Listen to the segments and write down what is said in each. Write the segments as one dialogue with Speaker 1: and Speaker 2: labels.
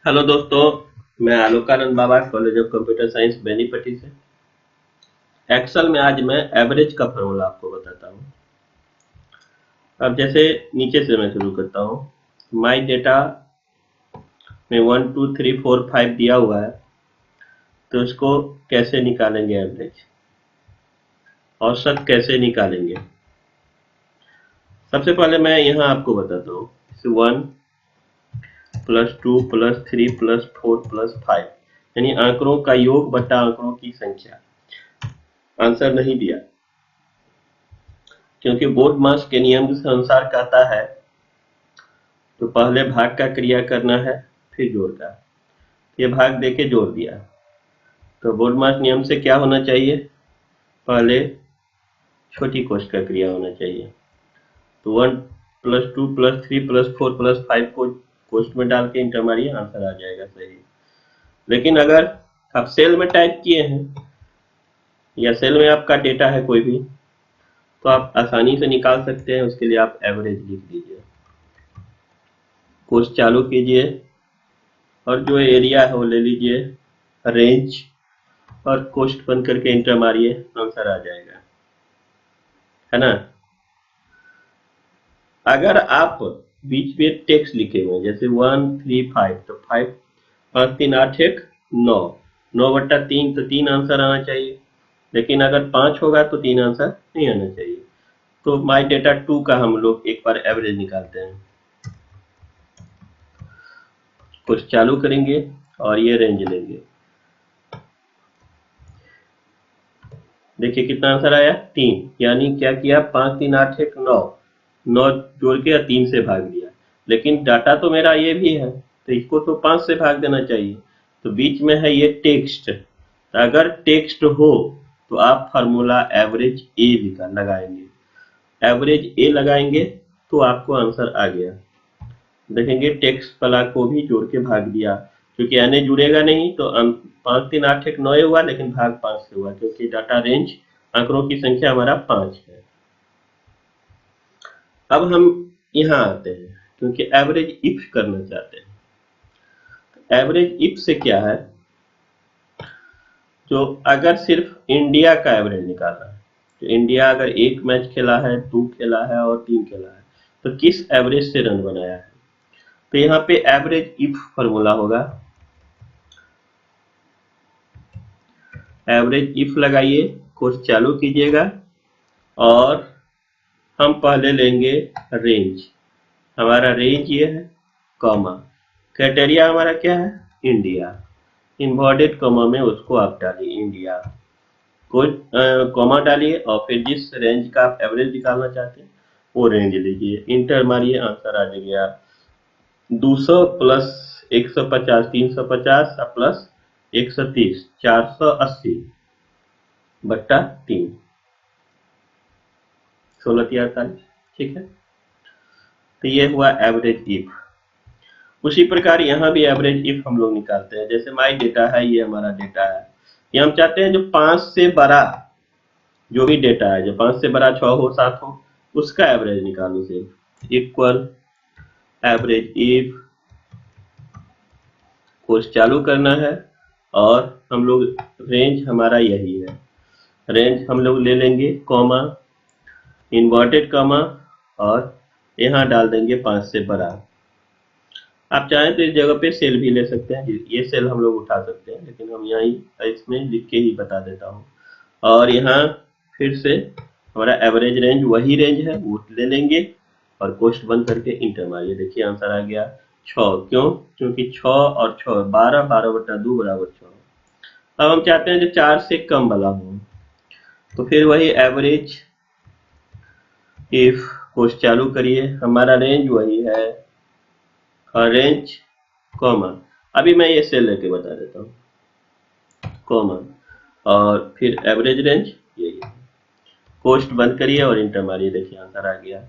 Speaker 1: Hello दोस्तों। मैं Alokanand Baba college of computer science Benipatti से। एक्सेल में आज मैं एवरेज का फॉर्मूला आपको बताता हूँ। अब जैसे नीचे से मैं शुरू करता हूँ। माई डेटा में 1 2 3 4 5 दिया हुआ है, तो इसको कैसे निकालेंगे एवरेज, औसत कैसे निकालेंगे। सबसे पहले मैं यहाँ आपको बताता हूँ। 1 + 2 + 3 + 4 + 5 यानी आंकड़ों का योग बटा आंकड़ों की संख्या। आंसर नहीं दिया क्योंकि बोर्ड मास के नियम के अनुसार कहता है तो पहले भाग का क्रिया करना है, फिर जोड़ का। ये भाग देके जोड़ दिया, तो बोर्ड मास नियम से क्या होना चाहिए, पहले छोटी कोष्ठ का क्रिया होना चाहिए। तो 1 + 2 + 3 + 4 + 5 को कोष्ठ में डाल के इंटर मारिए, आंसर आ जाएगा सही। लेकिन अगर आप सेल में टाइप किए हैं या सेल में आपका डेटा है कोई भी, तो आप आसानी से निकाल सकते हैं। उसके लिए आप एवरेज लिख दीजिए, कोष्ठ चालू कीजिए और जो एरिया है वो ले लीजिए, रेंज, और कोष्ठ बंद करके इंटर मारिए, आंसर आ जाएगा, है ना। अगर आप बीच में टेक्स्ट लिखे हुए हैं जैसे 1 3 5, तो 5 5 3 8 1 9, 9/3 तो 3 आंसर आना चाहिए। लेकिन अगर 5 होगा तो 3 आंसर नहीं आना चाहिए। तो माई डेटा 2 का हम लोग एक बार एवरेज निकालते हैं। कुछ चालू करेंगे और ये रेंज लेंगे। देखिए कितना आंसर आया, 3। यानी क्या किया, 5 3 8 1 9, 9 जोड़ के 3 से भाग दिया। लेकिन डाटा तो मेरा ये भी है, तो इसको तो 5 से भाग देना चाहिए। तो बीच में है ये टेक्स्ट, तो अगर टेक्स्ट हो तो आप फार्मूला एवरेज ए लगाएंगे। एवरेज ए लगाएंगे तो आपको आंसर आ गया। देखेंगे टेक्स्ट वाला को भी जोड़ के भाग दिया, क्योंकि एन जुड़ेगा नहीं तो 5 3 8 1 9 हुआ, लेकिन भाग 5 से हुआ क्योंकि डाटा रेंज आंकड़ों की संख्या हमारा 5 है। अब हम यहाँ आते हैं क्योंकि एवरेज इफ करना चाहते हैं। एवरेज इफ से क्या है, जो अगर सिर्फ इंडिया का एवरेज निकालना है, तो इंडिया अगर एक मैच खेला है, 2 खेला है और 3 खेला है, तो किस एवरेज से रन बनाया है। तो यहाँ पे एवरेज इफ फॉर्मूला होगा। एवरेज इफ लगाइए, कोर्स चालू कीजिएगा और हम पहले लेंगे रेंज। हमारा रेंज ये है, कॉमा, क्राइटेरिया हमारा क्या है, इंडिया। इन्वर्टेड कॉमा में उसको आप डालिए इंडिया, कोई कॉमा डालिए और फिर जिस रेंज का आप एवरेज निकालना चाहते हैं वो रेंज लीजिए, इंटर मारिए, आंसर आ जाएगा 200 + 150 350 प्लस 130 480/3, 16×3 = 48। ठीक है, तो ये हुआ एवरेज इफ। उसी प्रकार यहाँ भी एवरेज इफ हम लोग निकालते हैं। जैसे माई डेटा है, ये हमारा डेटा है, ये हम चाहते हैं जो 5 से बड़ा, जो भी डेटा है जो 5 से बड़ा 6 हो 7 हो, उसका एवरेज निकालो। सिर्फ इक्वल एवरेज इफ, कोर्स चालू करना है और हम लोग रेंज हमारा यही है, रेंज हम लोग ले लेंगे कॉमा, इन्वर्टेड कॉमा, और यहाँ डाल देंगे 5 से बड़ा। आप चाहें तो इस जगह पे सेल भी ले सकते हैं, ये सेल हम लोग उठा सकते हैं, लेकिन हम यहाँ ही इसमें लिख के ही बता देता हूँ। और यहाँ फिर से हमारा एवरेज रेंज वही रेंज है, वो ले लेंगे और कोष्ठ बंद करके इंटर मारिए। देखिए आंसर आ गया 6। क्यों, क्योंकि 6 और 6 12, 12/2 = 6। अब हम चाहते हैं जो 4 से कम वाला हो, तो फिर वही एवरेज इफ, कोष्ठ चालू करिए, हमारा रेंज वही है और रेंज कॉमा, अभी मैं ये सेल लेके बता देता हूँ, कॉमा, और फिर एवरेज रेंज यही है। कोष्ठ बंद करिए और इंटर मारिए, देखिए आंसर आ गया।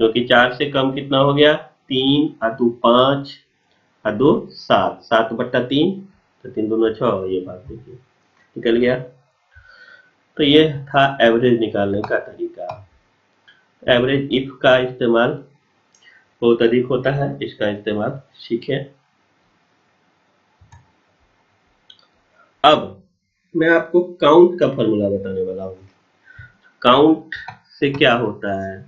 Speaker 1: क्योंकि 4 से कम कितना हो गया, 3 और 2 5 और 2 7, 7/3, तो 3 दूना 6, ये बात देखिए निकल गया। तो ये था एवरेज निकालने का तरीका। एवरेज इफ का इस्तेमाल बहुत अधिक होता है, इसका इस्तेमाल सीखें। अब मैं आपको काउंट का फॉर्मूला बताने वाला हूँ। काउंट से क्या होता है,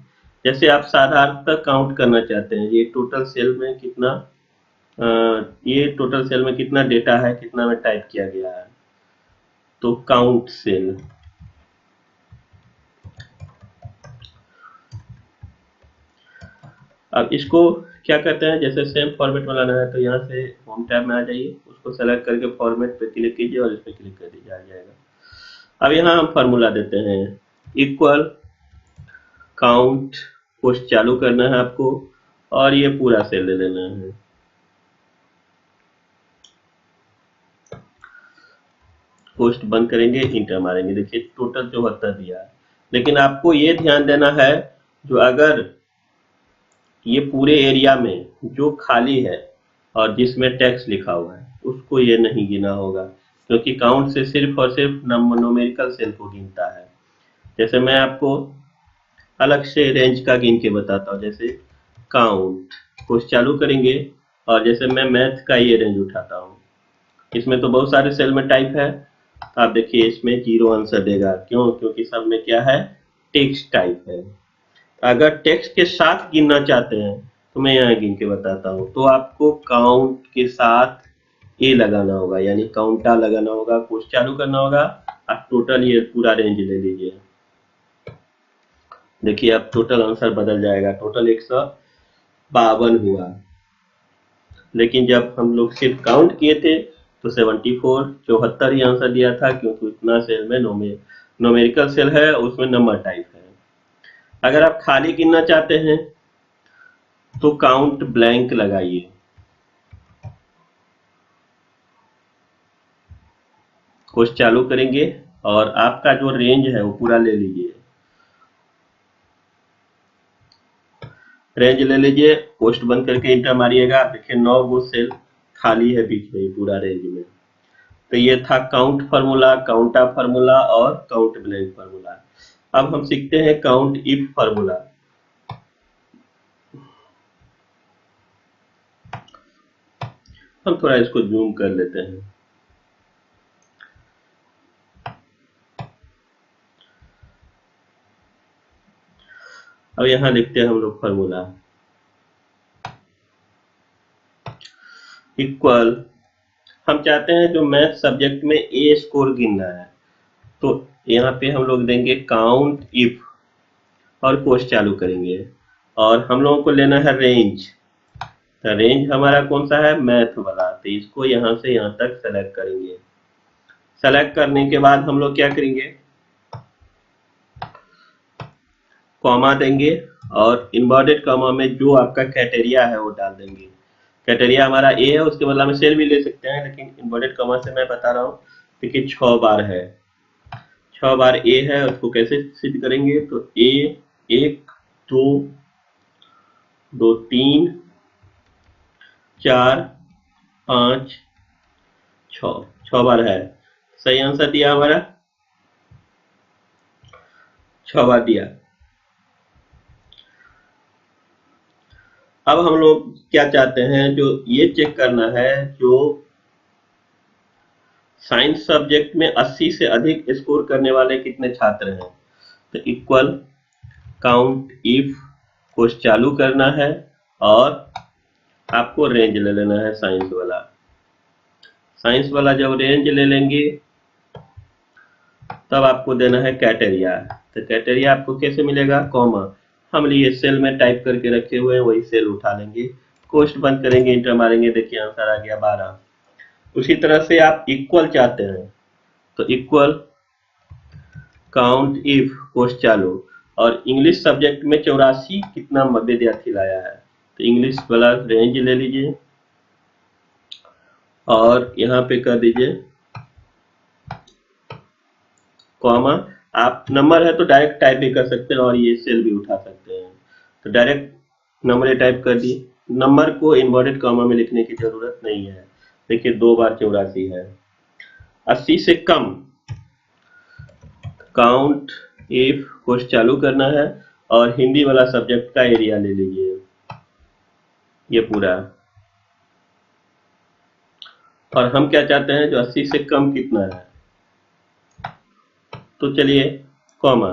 Speaker 1: जैसे आप साधारणतः काउंट करना चाहते हैं ये टोटल सेल में कितना डेटा है, कितना में टाइप किया गया है, तो काउंट सेल। अब इसको क्या करते हैं, जैसे सेम फॉर्मेट बनाना है तो यहाँ से होम टैब में आ जाइए, उसको सेलेक्ट करके फॉर्मेट पे क्लिक कीजिए और इस पे क्लिक कर दीजिए, आ जाएगा। अब यहाँ हम फार्मूला देते हैं इक्वल काउंट, पोस्ट चालू करना है आपको और ये पूरा सेल ले लेना है। पोस्ट बंद करेंगे, इंटर मारेंगे, देखिए टोटल 74 दिया है। लेकिन आपको ये ध्यान देना है, जो अगर ये पूरे एरिया में जो खाली है और जिसमें टैक्स लिखा हुआ है उसको ये नहीं गिना होगा, क्योंकि काउंट से सिर्फ और सिर्फ न्यूमेरिकल सेल को गिनता है। जैसे मैं आपको अलग से रेंज का गिन के बताता हूँ, जैसे काउंट पोस्ट चालू करेंगे और जैसे मैं मैथ का ये रेंज उठाता हूँ, इसमें तो बहुत सारे सेल में टाइप है, आप देखिए इसमें 0 आंसर देगा, क्यों? क्योंकि सब में क्या है, टेक्स्ट टाइप है। अगर टेक्स्ट के साथ गिनना चाहते हैं तो मैं यहाँ गिन के बताता हूँ, तो आपको काउंट के साथ ए लगाना होगा, यानी काउंटा लगाना होगा, पोस्ट चालू करना होगा और टोटल ये पूरा रेंज ले लीजिए। देखिए अब टोटल आंसर बदल जाएगा, टोटल 152 हुआ। लेकिन जब हम लोग सिर्फ काउंट किए थे तो 74 ही आंसर दिया था, क्योंकि उतना सेल में न्यूमेरिकल सेल है, उसमें नंबर टाइप है। अगर आप खाली गिनना चाहते हैं तो काउंट ब्लैंक लगाइए, कोर्स चालू करेंगे और आपका जो रेंज है वो पूरा ले लीजिए, रेंज ले लीजिए, पोस्ट बंद करके इंटर मारिएगा, देखिए 9 गो सेल खाली है बीच में पूरा रेंज में। तो ये था काउंट फार्मूला, काउंटा फार्मूला और काउंट ब्लैंक फार्मूला। अब हम सीखते हैं काउंट इफ फार्मूला। हम थोड़ा इसको जूम कर लेते हैं। अब यहाँ लिखते हैं हम लोग फार्मूला इक्वल, हम चाहते हैं जो मैथ सब्जेक्ट में ए स्कोर गिनना है, तो यहाँ पे हम लोग देंगे काउंट इफ और पोस्ट चालू करेंगे और हम लोगों को लेना है रेंज। तो रेंज हमारा कौन सा है, मैथ वाला, तो इसको यहाँ से यहाँ तक सेलेक्ट करेंगे। सेलेक्ट करने के बाद हम लोग क्या करेंगे, कॉमा देंगे और इन्वर्टेड कॉमा में जो आपका क्राइटेरिया है वो डाल देंगे। क्राइटेरिया हमारा ए है, उसके बदला में सेल भी ले सकते हैं, लेकिन इन्वर्टेड कॉमा से मैं बता रहा हूँ। देखिए 6 बार है, 6 बार ए है, उसको कैसे सिद्ध करेंगे, तो ए 1 2 2 3 4 5 6 बार है। सही आंसर दिया हमारा, 6 बार दिया। अब हम लोग क्या चाहते हैं, जो ये चेक करना है, जो साइंस सब्जेक्ट में 80 से अधिक स्कोर करने वाले कितने छात्र हैं। तो इक्वल काउंट इफ को चालू करना है और आपको रेंज ले लेना है साइंस वाला। साइंस वाला जब रेंज ले लेंगे तब आपको देना है क्राइटेरिया। तो क्राइटेरिया आपको कैसे मिलेगा, कॉमा, हम लिए सेल में टाइप करके रखे हुए हैं, वही सेल उठा लेंगे, कोष्ट बंद करेंगे, इंटर मारेंगे, देखिए आंसर आ गया 12। उसी तरह से आप इक्वल चाहते हैं तो इक्वल काउंट इफ पोस्ट चालू, और इंग्लिश सब्जेक्ट में 84 कितना विद्यार्थी लाया है, तो इंग्लिश वाला रेंज ले लीजिए और यहाँ पे कर दीजिए कॉमा। आप नंबर है तो डायरेक्ट टाइप भी कर सकते हैं और ये सेल भी उठा सकते हैं, तो डायरेक्ट नंबर टाइप कर दिए, नंबर को इन्वर्टेड कॉमा में लिखने की जरूरत नहीं है। देखिए 2 बार 84 है। 80 से कम काउंट इफ कोर्स चालू करना है और हिंदी वाला सब्जेक्ट का एरिया ले लीजिए, ये पूरा और हम क्या चाहते हैं, जो 80 से कम कितना है। तो चलिए कॉमा,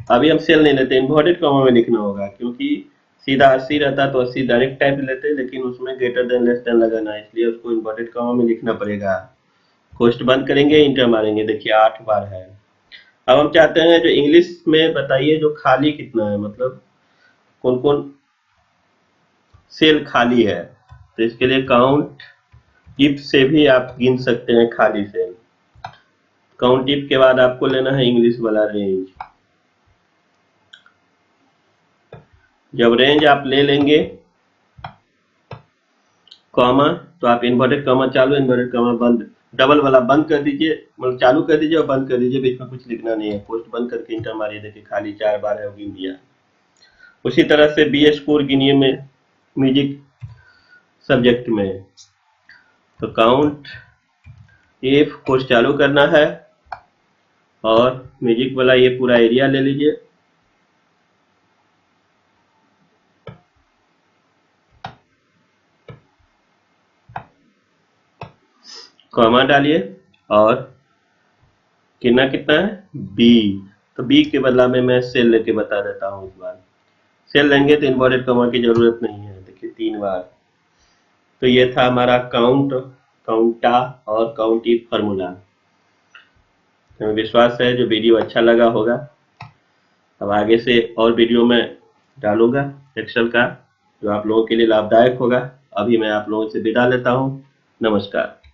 Speaker 1: अभी हम सेल नहीं लेते, इन्वर्टेड कॉमा में लिखना होगा, क्योंकि सीधा 80 रहता तो 80 डायरेक्ट टाइप लेते, लेकिन उसमें ग्रेटर देन लेस देन लगाना है, इसलिए उसको इन्वर्टेड कॉमा में लिखना पड़ेगा। कोष्ट बंद करेंगे, इंटर मारेंगे, देखिए 8 बार है। अब हम चाहते हैं जो इंग्लिश में बताइए जो खाली कितना है, मतलब कौन कौन सेल खाली है। तो इसके लिए काउंट इफ से भी आप गिन सकते हैं खाली सेल। काउंट इफ के बाद आपको लेना है इंग्लिश वाला रेंज। जब रेंज आप ले लेंगे कॉमा, तो आप इन्वर्टेड कॉमा चालू, इन्वर्टेड कॉमा बंद, डबल वाला बंद कर दीजिए, मतलब चालू कर दीजिए और बंद कर दीजिए, बीच में कुछ लिखना नहीं है। पोस्ट बंद करके इंटर मारिए, देखिए खाली 4 बार है, वो गिन दिया। उसी तरह से बी स्कोर गिनिए में म्यूजिक सब्जेक्ट में, तो काउंट इफ कोर्स चालू करना है और म्यूजिक वाला ये पूरा एरिया ले लीजिए, कॉमा डालिए और कितना कितना है बी। तो बी के बदला में मैं सेल लेके बता देता हूँ। इस बार सेल लेंगे तो इन्वर्टेड कॉमा की जरूरत नहीं है, देखिए 3 बार। तो ये था हमारा काउंट, काउंटा और काउंट इफ फार्मूला। हमें विश्वास है जो वीडियो अच्छा लगा होगा। अब आगे से और वीडियो में डालूंगा एक्सेल का, जो आप लोगों के लिए लाभदायक होगा। अभी मैं आप लोगों से विदा लेता हूँ। नमस्कार।